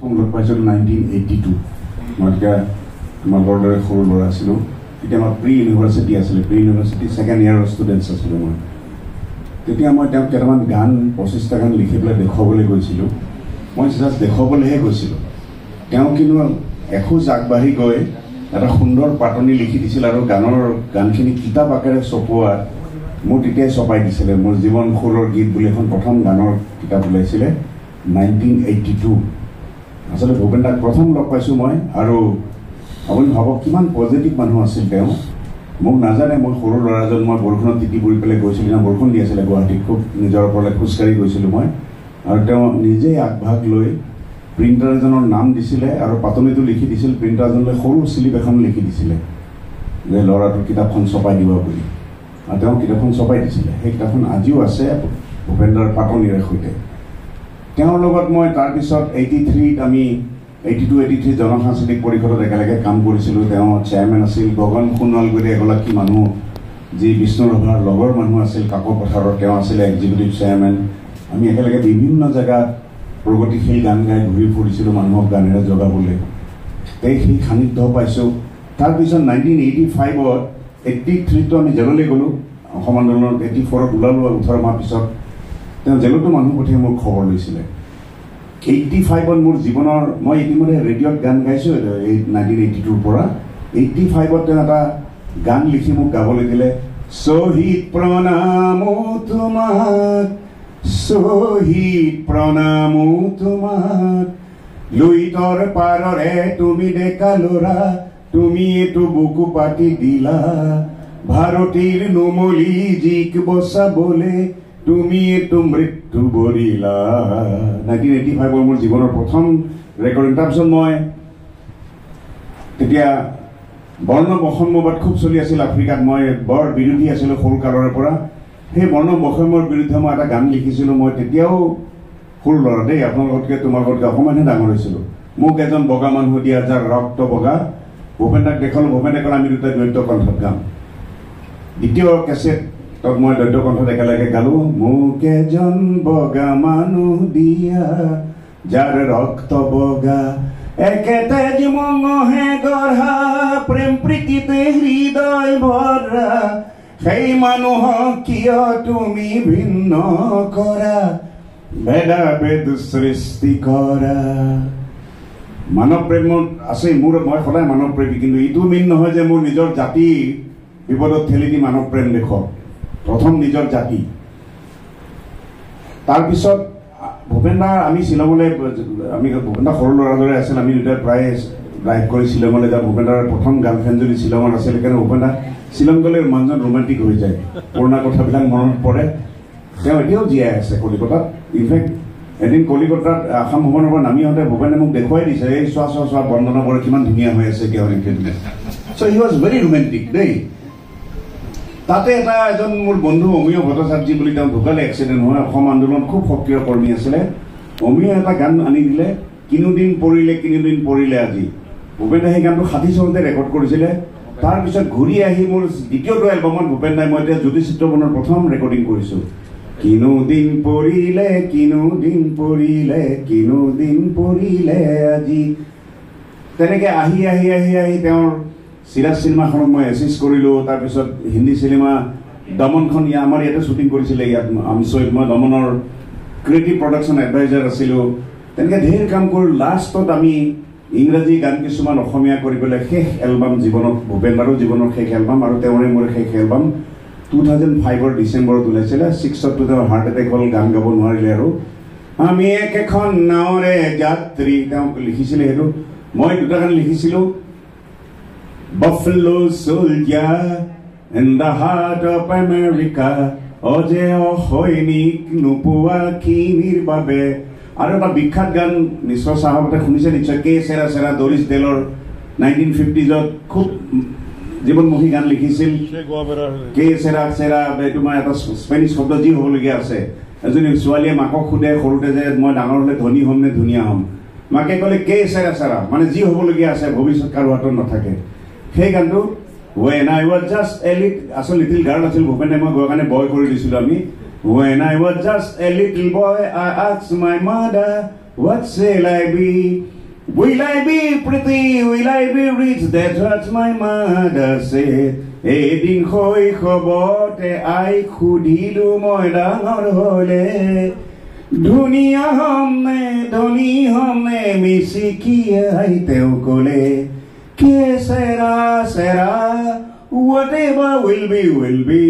প্ৰথম লগ পাইছিলোঁ 1982 মই তেতিয়া তোমালোকৰ দৰে সৰু ল'ৰা আছিলোঁ তেতিয়া আমাৰ প্ৰি ইউনিভাৰ্চিটি আছিলে প্ৰি ইউনিভাৰ্চিটি ছেকেণ্ড ইয়াৰৰ ষ্টুডেণ্টছ আছিলোঁ মই তেতিয়া মই তেওঁক কেইটামান গান 25টা গান লিখি পেলাই দেখুৱাবলৈ গৈছিলোঁ মই জাষ্ট দেখুৱাবলৈহে গৈছিলোঁ তেওঁ কিন্তু এখোজ আগবাঢ়ি গৈ এটা সুন্দৰ পাতনি লিখি দিছিল আৰু গানখিনি কিতাপ আকাৰে চপোৱা মোৰ তেতিয়াই চপাই দিছিলে মোৰ জীৱন সুৰৰ গীত বুলি এখন প্ৰথম গানৰ কিতাপ ওলাইছিলে 1982 আচলতে ভূপেন দাক প্ৰথম লগ পাইছোঁ মই আৰু আপুনি ভাবক কিমান পজিটিভ মানুহ আছিল তেওঁ মোক নাজানে মই সৰু ল'ৰাজন মই বৰষুণত তিতি পৰি পেলাই গৈছিলোঁ না বৰষুণ দি আছিলে গুৱাহাটীত খুব নিজৰ ওপৰলৈ খোজকাঢ়ি গৈছিলোঁ মই আৰু তেওঁ নিজেই আগভাগ লৈ প্ৰিণ্টাৰ এজনৰ নাম দিছিলে আৰু পাতনিটো লিখি দিছিল প্ৰিণ্টাৰজনলৈ সৰু শ্লিপ এখন লিখি দিছিলে যে ল'ৰাটোৰ কিতাপখন চপাই দিব বুলি আৰু তেওঁ কিতাপখন চপাই দিছিলে সেই কিতাপখন আজিও আছে ভূপেন দাৰ পাতনিৰে সৈতে তেওঁৰ লগত মই তাৰপিছত 83ত আমি 82-83 জনসাংস্কৃতিক পৰিষদত একেলগে কাম কৰিছিলোঁ তেওঁ চেয়াৰমেন আছিল গগন সোণোৱাল গৈ এগৰাকী মানুহ যি বিষ্ণুৰভাৰ লগৰ মানুহ আছিল কাকো পথাৰত তেওঁ আছিলে এক্সিকিউটিভ চেয়াৰমেন আমি একেলগে বিভিন্ন জেগাত প্ৰগতিশীল গান গাই ঘূৰি ফুৰিছিলোঁ মানুহক গানেৰে জগাবলৈ সেই সান্নিধ্য পাইছোঁ তাৰপিছত 1985ত 83ত আমি জেললৈ গ'লোঁ অসম আন্দোলনত 84ত ওলালোঁ 18 মাহ পিছত তেওঁ জেলতো মানুহ পঠিয়াই মোৰ খবৰ লৈছিলে 85ত মোৰ জীৱনৰ মই ইতিমধ্যে ৰেডিঅ'ত গান গাইছোঁ 1982ৰ পৰা 85ত তেওঁ এটা গান লিখি মোক গাবলৈ দিলে শ্বহীদ প্ৰণাম তোমাক শ্বহীদ প্ৰণাম তোমাক লুইতৰ পাৰৰে তুমি ডেকা ল'ৰা তুমি এইটো বুকু পাতি দিলা ভাৰতীৰ নুমলী জীক বচাবলে তুমি এইটো মৃত্যু বৰিলা 1985ৰ মোৰ জীৱনৰ প্ৰথম ৰেকৰ্ডিং তাৰপিছত মই তেতিয়া বৰ্ণ বৈষম্যবাদ খুব চলি আছিল আফ্ৰিকাত মই বৰ বিৰোধী আছিলোঁ সৰু কালৰে পৰা সেই বৰ্ণ বৈষম্যৰ বিৰুদ্ধে মই এটা গান লিখিছিলোঁ মই তেতিয়াও সৰু ল'ৰা দেই আপোনালোকতকৈ তোমালোকতকৈ অকণমানহে ডাঙৰ হৈছিলোঁ মোক এজন বগা মানুহ দিয়া যাৰ ৰক্ত বগা ভূপেন দাক দেখালোঁ ভূপেন দাক আমি দুটা দ্বৈত কণ্ঠত গাম দ্বিতীয় কেছেটত মই দ্বৈত কণ্ঠত একেলগে গালোঁ মোক এজন বগা মানুহ দিয়া যাৰ ৰক্ত বগা একেতে মঙহে গঢ়া প্ৰেম প্ৰীতিতে হৃদয় ভৰা সেই মানুহক কিয় তুমি ভিন্ন কৰা ভেদাভেদ সৃষ্টি কৰা মানৱ প্ৰেমত আছে মোৰ মই সদায় মানৱ প্ৰেমী কিন্তু এইটো মিন নহয় যে মোৰ নিজৰ জাতি বিপদত ঠেলি দি মানৱ প্ৰেম দেখক প্ৰথম নিজৰ জাতি তাৰপিছত ভূপেন দা আমি শ্বিলঙলৈ আমি ভূপেন দা সৰু ল'ৰা দৰে আছিল আমি দুটাই প্ৰায় ড্ৰাইভ কৰি শ্বিলঙলৈ যাওঁ ভূপেন দাৰ প্ৰথম গাৰ্লফ্ৰেণ্ড যদি শ্বিলঙত আছিল সেইকাৰণে ভূপেন দা শ্বিলং গ'লে মানুহজন ৰোমান্টিক হৈ যায় পুৰণা কথাবিলাক মনত পৰে তেওঁ এতিয়াও জীয়াই আছে কলিকতাত ইনফেক্ট এদিন কলিকতাত আসাম ভৱনৰ পৰা নামি আহোঁতে ভূপেনে মোক দেখুৱাই দিছে এই চোৱা বন্দনা বৰে কিমান ধুনীয়া হৈ আছে এতিয়া চ' হি ৱাজ ভেৰি ৰোমেণ্টিক দেই তাতে এজন মোৰ বন্ধু অমিয় ভট্টাচাৰ্যী বুলি তেওঁ ঢুকালে এক্সিডেণ্ট হয় অসম আন্দোলন খুব সক্ৰিয় কৰ্মী আছিলে অমিয় এটা গান আনি দিলে কিনোদিন পৰিলে আজি ভূপেন দাই সেই গানটো 60 চনতে ৰেকৰ্ড কৰিছিলে তাৰপিছত ঘূৰি আহি মোৰ দ্বিতীয়টো এলবামত ভূপেন দাই মই এতিয়া জ্যোতি চিত্ৰবনৰ প্ৰথম ৰেকৰ্ডিং কৰিছোঁ কিনোদিন পৰিলে আজি তেনেকৈ আহি তেওঁৰ চিৰাজ চিনেমাখনত মই এচিষ্ট কৰিলোঁ তাৰপিছত হিন্দী চিনেমা দমনখন আমাৰ ইয়াতে শ্বুটিং কৰিছিলে ইয়াত মই দমনৰ ক্ৰিয়েটিভ প্ৰডাকশ্যন এডভাইজাৰ আছিলোঁ তেনেকৈ ঢেৰ কাম কৰিলোঁ লাষ্টত আমি ইংৰাজী গান কিছুমান অসমীয়া কৰি পেলাই শেষ এলবাম জীৱনত ভূপেন দাৰো জীৱনৰ শেষ এলবাম আৰু তেওঁৰে মোৰ শেষ এলবাম 2005ৰ ডিচেম্বৰত ওলাইছিলে 6ত তেওঁৰ হাৰ্ট এটেক হ'ল গান গাব নোৱাৰিলে আৰু আমি একেখন নাৱৰে যাত্ৰী তেওঁ লিখিছিলে সেইটো মই দুটা গান লিখিছিলোঁ Buffalo soldier in the heart of America অজে অসৈনিক নোপোৱা খিনিৰ বাবে আৰু এটা বিখ্যাত গান নিশ্চয় চাহাবতে শুনিছে নিশ্চয় কে চেৰা চেৰা দৰিছ ডেলৰ 1950ত খুব জীৱনমুখী গান লিখিছিল কে চেৰা চেৰা এইটো মই এটা স্পেনিছ শব্দ যি হ'বলগীয়া আছে এজনী ছোৱালীয়ে মাকক সোধে সৰুতে যে মই ডাঙৰ হ'লে ধনী হ'ম নে ধুনীয়া হ'ম মাকে ক'লে কে চেৰা চেৰা মানে যি হ'বলগীয়া আছে ভৱিষ্যত কাৰো হাতত নাথাকে সেই গানটো when I was just a little girl আছিল ভূপেন মই গৈ কাৰণে বয় কৰি দিছিলোঁ আমি when I was just a little boy I asked my mother what shall I be Will I be pretty, will I be rich, that's what my mother said. এদিন শৈশৱতে আই সুধিলো মই ডাঙৰ হলে ধুনীয়া হম নে ধনী হম নে মিচিকিয়াই তেওঁ কলে que será será whatever will be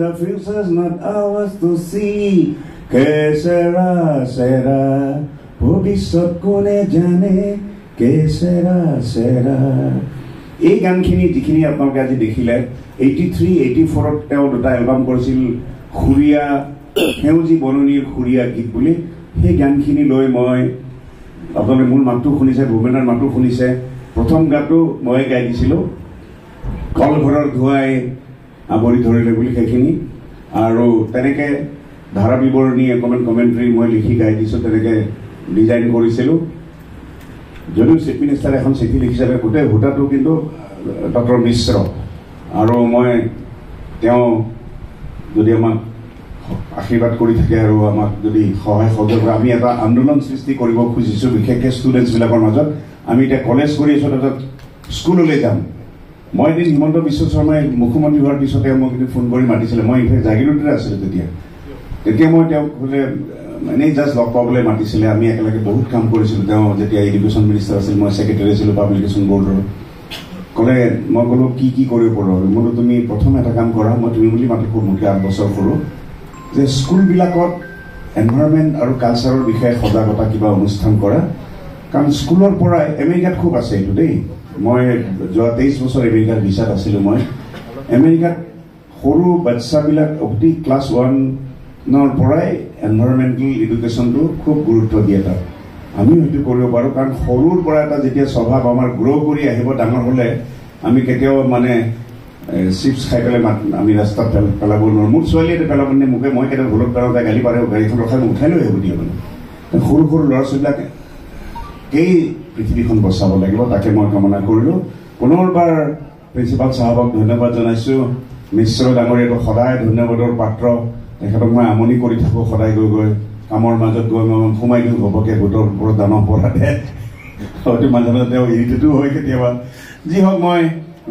the future's not ours to see que será será ভবিষ্যৎ কোনে জানে que será será এই গানখিনি যিখিনি আপোনালোকে আজি দেখিলে 83 84ত তেওঁ দুটা এলবাম কৰিছিল খুৰিয়া সেউজী বননিৰ খুৰিয়া গীত বুলি সেই গানখিনি লৈ মই আপোনালোকে মোৰ মাতটো শুনিছে ভূপেনৰ মাতটো শুনিছে প্ৰথম গানটো মই গাই দিছিলোঁ কলঘৰৰ ধুৱাই আৱৰি ধৰিলে বুলি সেইখিনি আৰু তেনেকৈ ধাৰা বিৱৰণী কমেণ্ট্ৰি মই লিখি গাই দিছোঁ তেনেকৈ ডিজাইন কৰিছিলোঁ যদিও চিফ মিনিষ্টাৰে এখন চিঠি লিখিছিলে গোটেই ভোটাটো কিন্তু ডক্টৰ মিশ্ৰ আৰু মই তেওঁ যদি আমাক আশীৰ্বাদ কৰি থাকে আৰু আমাক যদি সহায় সহযোগ কৰে আমি এটা আন্দোলন সৃষ্টি কৰিব খুজিছোঁ বিশেষকৈ ষ্টুডেণ্টছবিলাকৰ মাজত আমি এতিয়া কলেজ কৰি আছোঁ তাৰপিছত স্কুললৈ যাম মই এদিন হিমন্ত বিশ্ব শৰ্মাই মুখ্যমন্ত্ৰী হোৱাৰ পিছতে মোক এদিন ফোন কৰি মাতিছিলে মই ইফালে জাগিৰোডতে আছিলোঁ তেতিয়া মই তেওঁক বোলে এনেই জাষ্ট লগ পাবলৈ মাতিছিলে আমি একেলগে বহুত কাম কৰিছিলোঁ তেওঁ যেতিয়া এডুকেশ্যন মিনিষ্টাৰ আছিল মই ছেক্ৰেটাৰী আছিলোঁ পাব্লিকেশ্যন বৰ্ডৰ ক'লে মই ক'লোঁ কি কৰিব পাৰোঁ বোলো তুমি প্ৰথম এটা কাম কৰা মই তুমি বুলি মাতি মোতকৈ 8 বছৰ কৰোঁ যে স্কুলবিলাকত এনভাইৰনমেণ্ট আৰু কালচাৰৰ বিষয়ে সজাগতা কিবা অনুষ্ঠান কৰা কাৰণ স্কুলৰ পৰাই আমেৰিকাত খুব আছে এইটো দেই মই যোৱা 23 বছৰ আমেৰিকাত ভিছাত আছিলোঁ মই আমেৰিকাত সৰু বাচ্চাবিলাক অতি ক্লাছ 1ৰ পৰাই এনভাইৰনমেণ্টেল এডুকেশ্যনটো খুব গুৰুত্ব দিয়ে তাত আমি হয়তো কৰিব পাৰোঁ কাৰণ সৰুৰ পৰা এটা যেতিয়া স্বভাৱ আমাৰ গ্ৰ' কৰি আহিব ডাঙৰ হ'লে আমি কেতিয়াও মানে চিপছ খাই পেলাই আমি ৰাস্তাত পেলাব নোৱাৰোঁ মোৰ ছোৱালীয়ে এটা পেলাব নে মোকে মই কেতিয়াবা ভুলত পেলাওঁতে গালি পাৰে গাড়ীখন ৰখাই মই উঠাই লৈ আহিব দিয়ে মানে সৰু ল'ৰা ছোৱালীবিলাকে এই পৃথিৱীখন বচাব লাগিব তাকে মই কামনা কৰিলোঁ পুনৰবাৰ প্ৰিন্সিপাল চাহাবক ধন্যবাদ জনাইছোঁ মিশ্ৰ ডাঙৰীয়াটো সদায় ধন্যবাদৰ পাত্ৰ তেখেতক মই আমনি কৰি থাকোঁ সদায় গৈ কামৰ মাজত গৈ মই সোমাই দিওঁ ঘপকে গোটৰ ওপৰত দানা পৰাতে হয়তো মাজে মাজে তেওঁ ইৰিটেটো হয় কেতিয়াবা যি হওক মই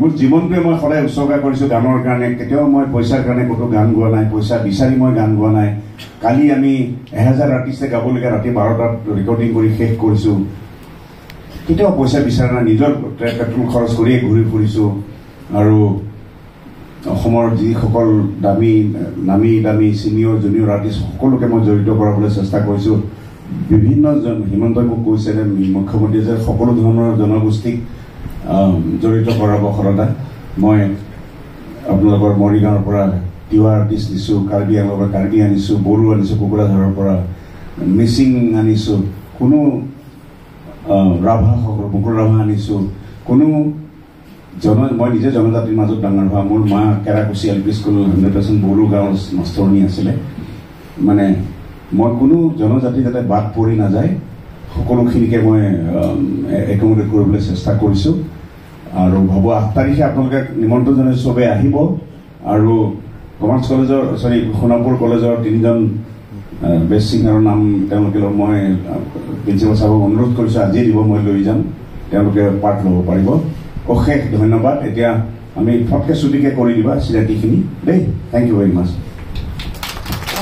মোৰ জীৱনটোৱে মই সদায় উৎসৰ্গা কৰিছোঁ গানৰ কাৰণে কেতিয়াও মই পইচাৰ কাৰণে ক'তো গান গোৱা নাই পইচা বিচাৰি মই গান গোৱা নাই কালি আমি 1000 আৰ্টিষ্টে গাবলগীয়া ৰাতি 12টাত ৰেকৰ্ডিং কৰি শেষ কৰিছোঁ কেতিয়াও পইচা বিচাৰা নাই নিজৰ পেট্ৰল খৰচ কৰিয়ে ঘূৰি ফুৰিছোঁ আৰু অসমৰ যিসকল নামী দামী ছিনিয়ৰ জুনিয়ৰ আৰ্টিষ্ট সকলোকে মই জড়িত কৰাবলৈ চেষ্টা কৰিছোঁ বিভিন্নজন হিমন্তই মোক কৈছে যে মুখ্যমন্ত্ৰীয়ে যে সকলো ধৰণৰ জনগোষ্ঠীক জড়িত কৰাব সদায় মই আপোনালোকৰ মৰিগাঁৱৰ পৰা তিৱা আৰ্টিষ্ট দিছোঁ কাৰ্বি আংলৰ পৰা কাৰ্বি আনিছোঁ বড়ো আনিছোঁ কোকৰাঝাৰৰ পৰা মিচিং আনিছোঁ কোনো ৰাভাসকল মুকুল ৰাভা আনিছোঁ কোনো মই নিজে জনজাতিৰ মাজত ডাঙৰ হোৱা মোৰ মা কেৰাকুচি এল পি স্কুল 100% বড়ো গাঁৱৰ মাষ্টৰণী আছিলে মানে মই কোনো জনজাতি যাতে বাদ পৰি নাযায় সকলোখিনিকে মই একমোডেট কৰিবলৈ চেষ্টা কৰিছোঁ আৰু ভাবোঁ 8 তাৰিখে আপোনালোকে নিমন্ত্ৰণ জনাই চবেই আহিব আৰু কমাৰ্চ কলেজৰ সোণাপুৰ কলেজৰ 3জন বেষ্ট ছিংগাৰৰ নাম তেওঁলোকে মই প্ৰিন্সিপাল চাহাবক অনুৰোধ কৰিছোঁ আজিয়ে দিব মই লৈ যাম তেওঁলোকে পাৰ্ট ল'ব পাৰিব অশেষ ধন্যবাদ এতিয়া আমি ফটকে ছুটিকে কৰি দিবা চিনাকিখিনি দেই থেংক ইউ ভেৰি মাছ